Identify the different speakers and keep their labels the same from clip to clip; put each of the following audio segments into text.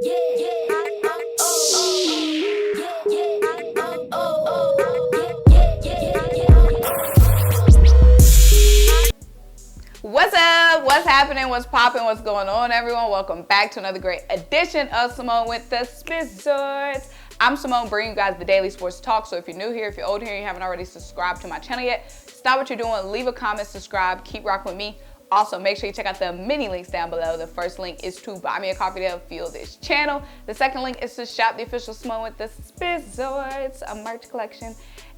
Speaker 1: What's up? What's happening? What's popping? What's going on, everyone? Welcome back to another great edition of Simone with the Sports. I'm Simone, bringing you guys the daily sports talk. So if you're new here, if you're old here, and you haven't already subscribed to my channel yet, stop what you're doing, leave a comment, subscribe, keep rocking with me. Also, make sure you check out the mini links down below. The first link is to buy me a coffee to fuel this channel. The second link is to shop the official Simone with the Sports, a merch collection.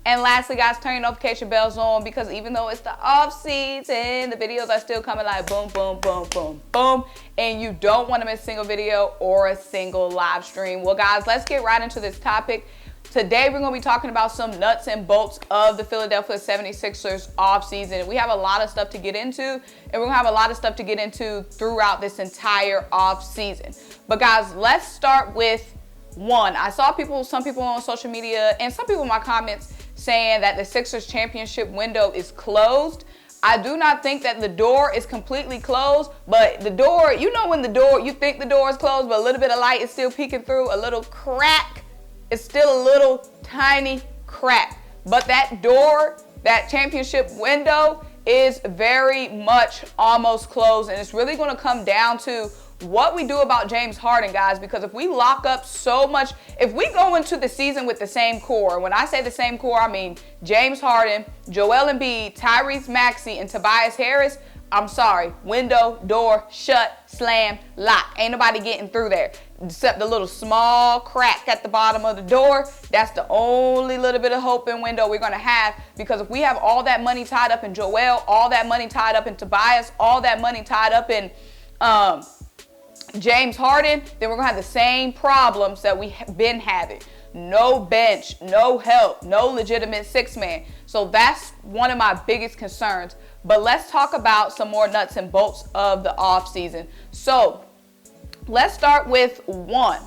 Speaker 1: And lastly, guys, turn your notification bells on, because even though it's the off season, the videos are still coming like boom, boom, boom, boom, boom. And you don't want to miss a single video or a single live stream. Well, guys, let's get right into this topic. Today, we're going to be talking about some nuts and bolts of the Philadelphia 76ers offseason. We have a lot of stuff to get into, and we're going to have a lot of stuff to get into throughout this entire offseason. But, guys, let's start with one. I saw some people on social media and some people in my comments saying that the Sixers championship window is closed. I do not think that the door is completely closed, but the door, you know when the door, you think the door is closed, but a little bit of light is still peeking through, a little crack. It's still a little tiny crack. But that door, that championship window is very much almost closed, and it's really going to come down to what we do about James Harden, guys, because if we lock up so much, if we go into the season with the same core, when I say the same core, I mean James Harden, Joel Embiid, Tyrese Maxey, and Tobias Harris, I'm sorry, window, door, shut, slam, lock. Ain't nobody getting through there except the little small crack at the bottom of the door. That's the only little bit of hope and window we're going to have, because if we have all that money tied up in Joel, all that money tied up in Tobias, all that money tied up in James Harden, then we're going to have the same problems that we have been having. No bench, no help, no legitimate six-man. So that's one of my biggest concerns. But let's talk about some more nuts and bolts of the offseason. So let's start with one.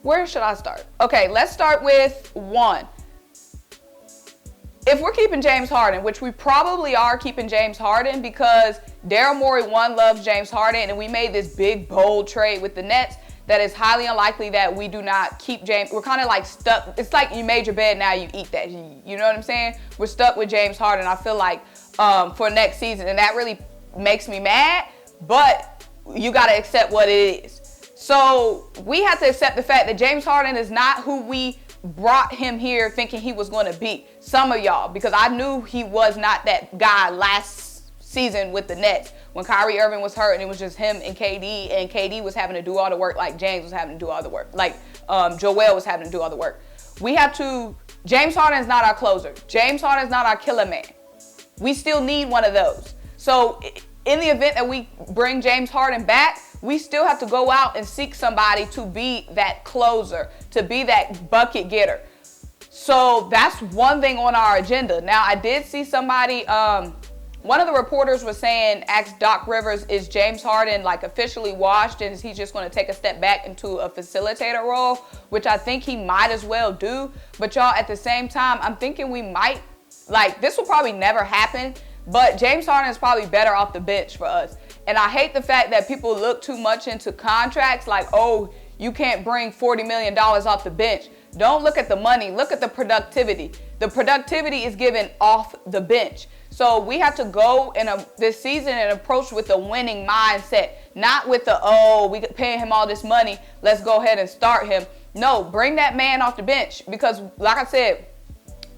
Speaker 1: Where should I start? Okay, let's start with one. If we're keeping James Harden, which we probably are keeping James Harden, because Daryl Morey, one, loves James Harden, and we made this big, bold trade with the Nets that is highly unlikely that we do not keep James. We're kind of like stuck. It's like you made your bed, now you eat that. You know what I'm saying? We're stuck with James Harden, I feel like, for next season, and that really makes me mad, but you got to accept what it is. So we have to accept the fact that James Harden is not who we brought him here thinking he was going to be. Some of y'all, because I knew he was not that guy last season with the Nets when Kyrie Irving was hurt and it was just him and KD was having to do all the work, like James was having to do all the work, like Joel was having to do all the work. James Harden is not our closer. James Harden is not our killer man. We still need one of those. So in the event that we bring James Harden back, we still have to go out and seek somebody to be that closer, to be that bucket getter. So that's one thing on our agenda. Now, I did see somebody, one of the reporters was saying, asked Doc Rivers, is James Harden like officially washed, and is he just going to take a step back into a facilitator role, which I think he might as well do. But y'all, at the same time, I'm thinking we might, like, this will probably never happen, but James Harden is probably better off the bench for us. And I hate the fact that people look too much into contracts, like, oh, you can't bring $40 million off the bench. Don't look at the money, look at the productivity. The productivity is given off the bench. So we have to go in this season and approach with a winning mindset, not with the, oh, we paying him all this money, let's go ahead and start him. No, bring that man off the bench, because like I said,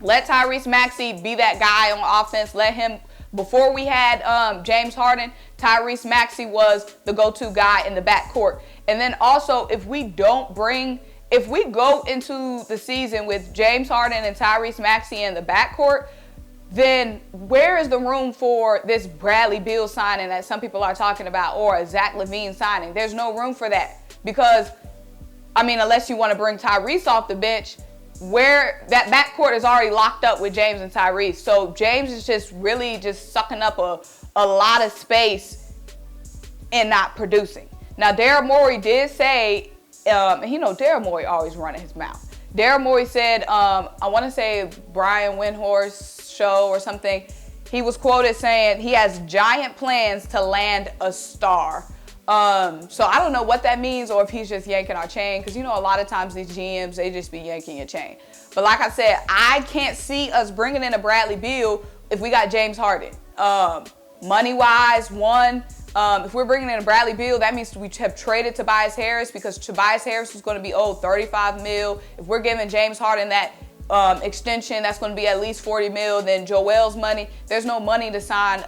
Speaker 1: let Tyrese Maxey be that guy on offense. Let him, before we had James Harden, Tyrese Maxey was the go-to guy in the backcourt. And then also, if we go into the season with James Harden and Tyrese Maxey in the backcourt, then where is the room for this Bradley Beal signing that some people are talking about, or a Zach LaVine signing? There's no room for that, because, I mean, unless you want to bring Tyrese off the bench, where that backcourt is already locked up with James and Tyrese. So James is just really just sucking up a lot of space and not producing. Now, Daryl Morey did say, Daryl Morey always running his mouth. Daryl Morey said, I want to say Brian Windhorst's show or something, he was quoted saying he has giant plans to land a star. So I don't know what that means or if he's just yanking our chain, because you know a lot of times these GMs, they just be yanking your chain. But like I said, I can't see us bringing in a Bradley Beal if we got James Harden. Money-wise, if we're bringing in a Bradley Beal, that means we have traded Tobias Harris, because Tobias Harris is going to be owed $35 million. If we're giving James Harden that extension, that's going to be at least $40 million. Then Joel's money, there's no money to sign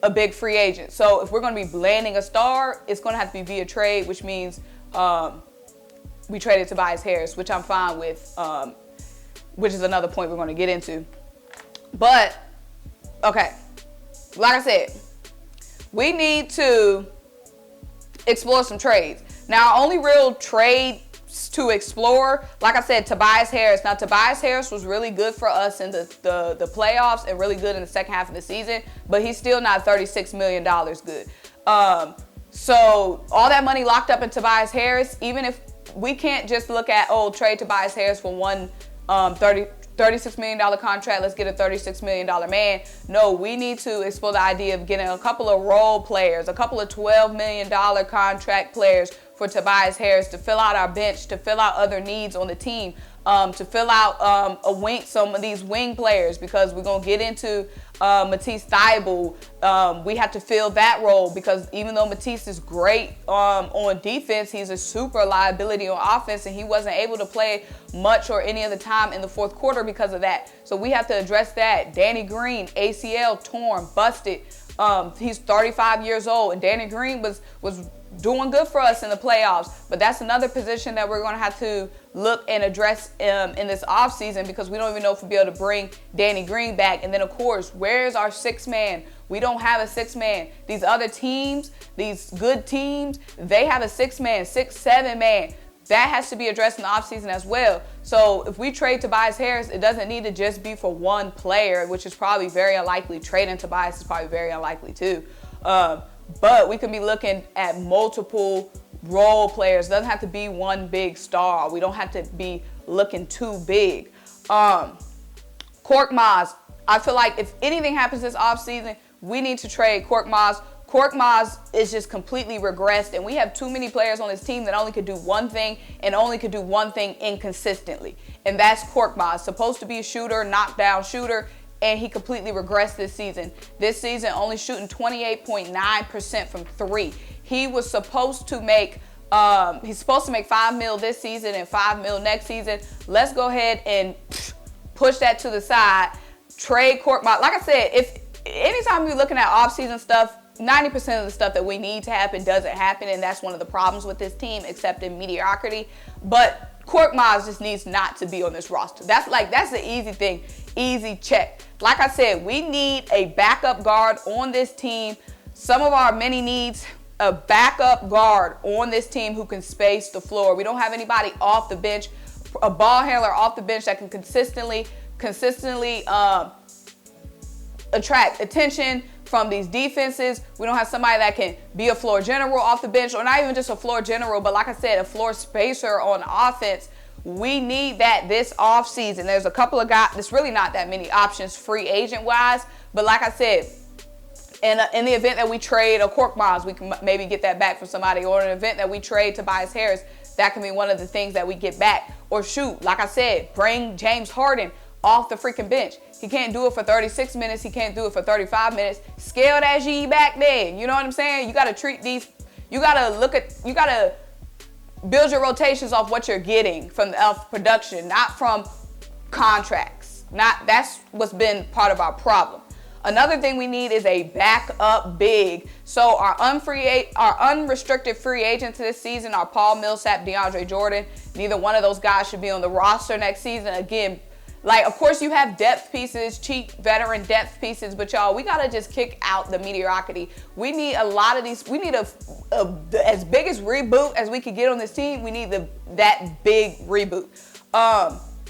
Speaker 1: a big free agent. So if we're going to be landing a star, it's going to have to be via trade, which means we traded Tobias Harris, which I'm fine with, which is another point we're going to get into. But, okay, like I said, we need to explore some trades. Now, our only real trade to explore, like I said, Tobias Harris. Now, Tobias Harris was really good for us in the playoffs and really good in the second half of the season, but he's still not $36 million good. So all that money locked up in Tobias Harris, even if we can't just look at, trade Tobias Harris for one $36 million contract, let's get a $36 million man. No, we need to explore the idea of getting a couple of role players, a couple of $12 million contract players for Tobias Harris to fill out our bench, to fill out other needs on the team, to fill out some of these wing players, because we're going to get into Matisse Thybulle. We have to fill that role, because even though Matisse is great on defense, he's a super liability on offense, and he wasn't able to play much or any of the time in the fourth quarter because of that. So we have to address that. Danny Green, ACL torn, busted. He's 35 years old, and Danny Green was doing good for us in the playoffs. But that's another position that we're going to have to look and address in this offseason, because we don't even know if we'll be able to bring Danny Green back. And then, of course, where's our sixth man? We don't have a sixth man. These other teams, these good teams, they have a sixth man, 6, 7 man. That has to be addressed in the offseason as well. So if we trade Tobias Harris, it doesn't need to just be for one player, which is probably very unlikely. Trading Tobias is probably very unlikely too. But we can be looking at multiple role players. It doesn't have to be one big star. We don't have to be looking too big. Korkmaz, I feel like if anything happens this offseason, we need to trade Korkmaz. Korkmaz is just completely regressed, and we have too many players on this team that only could do one thing and only could do one thing inconsistently. And that's Korkmaz. Supposed to be a shooter, knockdown shooter, and he completely regressed this season. This season, only shooting 28.9% from 3. He was supposed to make $5 million this season and $5 million next season. Let's go ahead and push that to the side. Trade Korkmaz. Like I said, if anytime you're looking at off-season stuff, 90% of the stuff that we need to happen doesn't happen, and that's one of the problems with this team, accepting mediocrity. But Korkmaz just needs not to be on this roster. That's the easy thing, easy check. Like I said, we need a backup guard on this team. Some of our many needs, a backup guard on this team who can space the floor. We don't have anybody off the bench, a ball handler off the bench that can consistently attract attention from these defenses. We don't have somebody that can be a floor general off the bench, or not even just a floor general, but like I said, a floor spacer on offense. We need that this offseason. There's a couple of guys, there's really not that many options free agent wise, but like I said, in the event that we trade a Korkmaz, we can maybe get that back from somebody, or in an event that we trade Tobias Harris, that can be one of the things that we get back. Or shoot, like I said, bring James Harden off the freaking bench. He can't do it for 36 minutes. He can't do it for 35 minutes. Scale that G back then. You know what I'm saying? You got to treat these, you got to build your rotations off what you're getting from the production, not from contracts. That's what's been part of our problem. Another thing we need is a backup big. So our unrestricted free agents this season are Paul Millsap, DeAndre Jordan. Neither one of those guys should be on the roster next season. Again, like, of course, you have depth pieces, cheap veteran depth pieces, but y'all, we got to just kick out the mediocrity. We need a lot of these. We need as big as reboot as we could get on this team. We need that big reboot.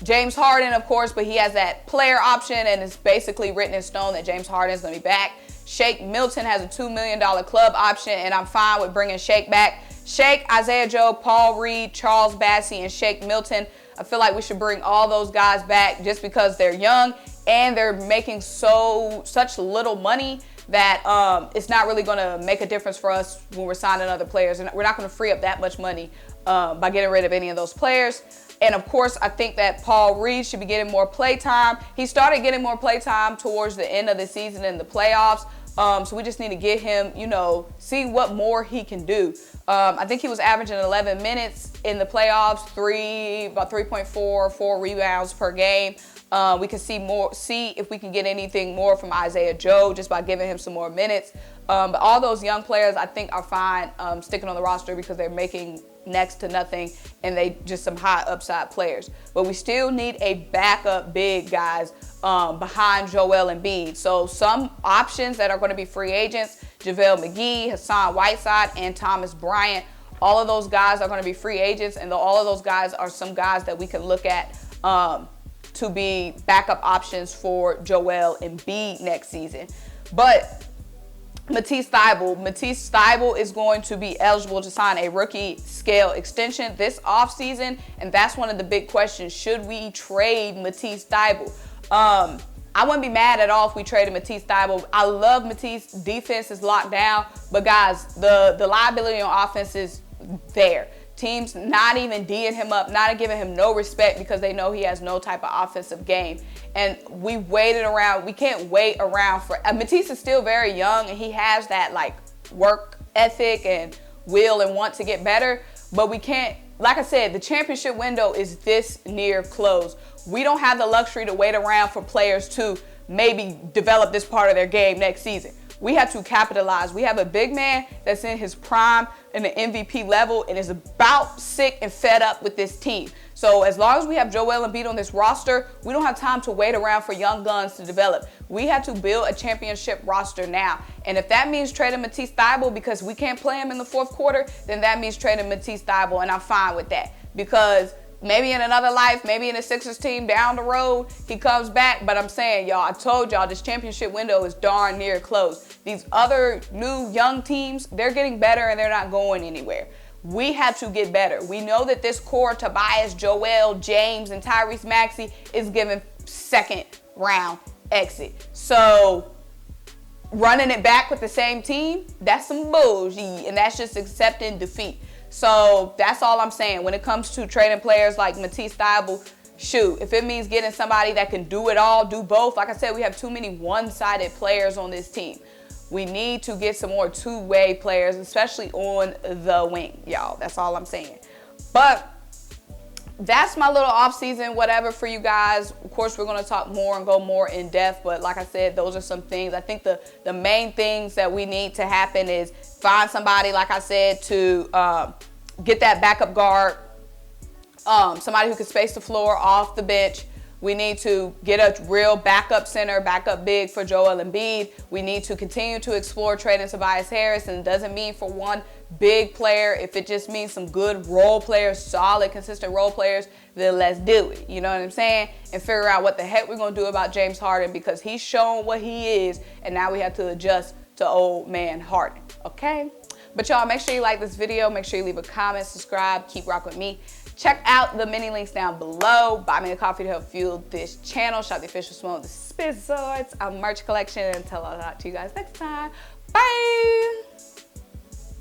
Speaker 1: James Harden, of course, but he has that player option, and it's basically written in stone that James Harden is going to be back. Shake Milton has a $2 million club option, and I'm fine with bringing Shake back. Shake, Isaiah Joe, Paul Reed, Charles Bassey, and Shake Milton. I feel like we should bring all those guys back just because they're young and they're making such little money that it's not really going to make a difference for us when we're signing other players. And we're not going to free up that much money by getting rid of any of those players. And of course, I think that Paul Reed should be getting more play time. He started getting more play time towards the end of the season in the playoffs. So we just need to get him, you know, see what more he can do. I think he was averaging 11 minutes in the playoffs, about 3.4, 4 rebounds per game. We can see if we can get anything more from Isaiah Joe just by giving him some more minutes. But all those young players, I think, are fine sticking on the roster because they're making next to nothing and they just some high upside players. But we still need a backup big, guys, behind Joel Embiid. So some options that are going to be free agents: JaVale McGee, Hassan Whiteside, and Thomas Bryant. All of those guys are going to be free agents, and all of those guys are some guys that we can look at to be backup options for Joel Embiid next season. But Matisse Thybulle is going to be eligible to sign a rookie scale extension this offseason, and that's one of the big questions. Should we trade Matisse Thybulle? I wouldn't be mad at all if we traded Matisse Thybulle. I love Matisse. Defense is locked down, but guys, the liability on offense is there. Teams not even D'ing him up, not giving him no respect because they know he has no type of offensive game. And we waited around. We can't wait around for Matisse is still very young and he has that like work ethic and will and want to get better. But we can't, like I said, the championship window is this near close. We don't have the luxury to wait around for players to maybe develop this part of their game next season. We have to capitalize. We have a big man that's in his prime in the MVP level and is about sick and fed up with this team. So as long as we have Joel Embiid on this roster, we don't have time to wait around for young guns to develop. We have to build a championship roster now. And if that means trading Matisse Thybulle because we can't play him in the fourth quarter, then that means trading Matisse Thybulle, and I'm fine with that. Because maybe in another life, maybe in the Sixers team down the road, he comes back. But I'm saying, y'all, I told y'all this championship window is darn near close. These other new young teams, they're getting better and they're not going anywhere. We have to get better. We know that this core, Tobias, Joel, James, and Tyrese Maxey, is given second round exit. So running it back with the same team, that's some bullshit, and that's just accepting defeat. So that's all I'm saying. When it comes to trading players like Matisse Thybulle, shoot, if it means getting somebody that can do it all, do both. Like I said, we have too many one-sided players on this team. We need to get some more two-way players, especially on the wing, y'all. That's all I'm saying. But that's my little off-season whatever for you guys. Of course, we're going to talk more and go more in depth. But like I said, those are some things. I think the main things that we need to happen is find somebody, like I said, to get that backup guard, somebody who can space the floor off the bench. We need to get a real backup center, backup big for Joel Embiid. We need to continue to explore trading Tobias Harris, and it doesn't mean for one big player. If it just means some good role players, solid, consistent role players, then let's do it. You know what I'm saying? And figure out what the heck we're going to do about James Harden, because he's shown what he is, and now we have to adjust to old man Harden, okay? But y'all, make sure you like this video. Make sure you leave a comment, subscribe, keep rocking with me. Check out the many links down below. Buy me a coffee to help fuel this channel. Shop the official Simone with the Sports, our merch collection. Until I'll talk to you guys next time. Bye.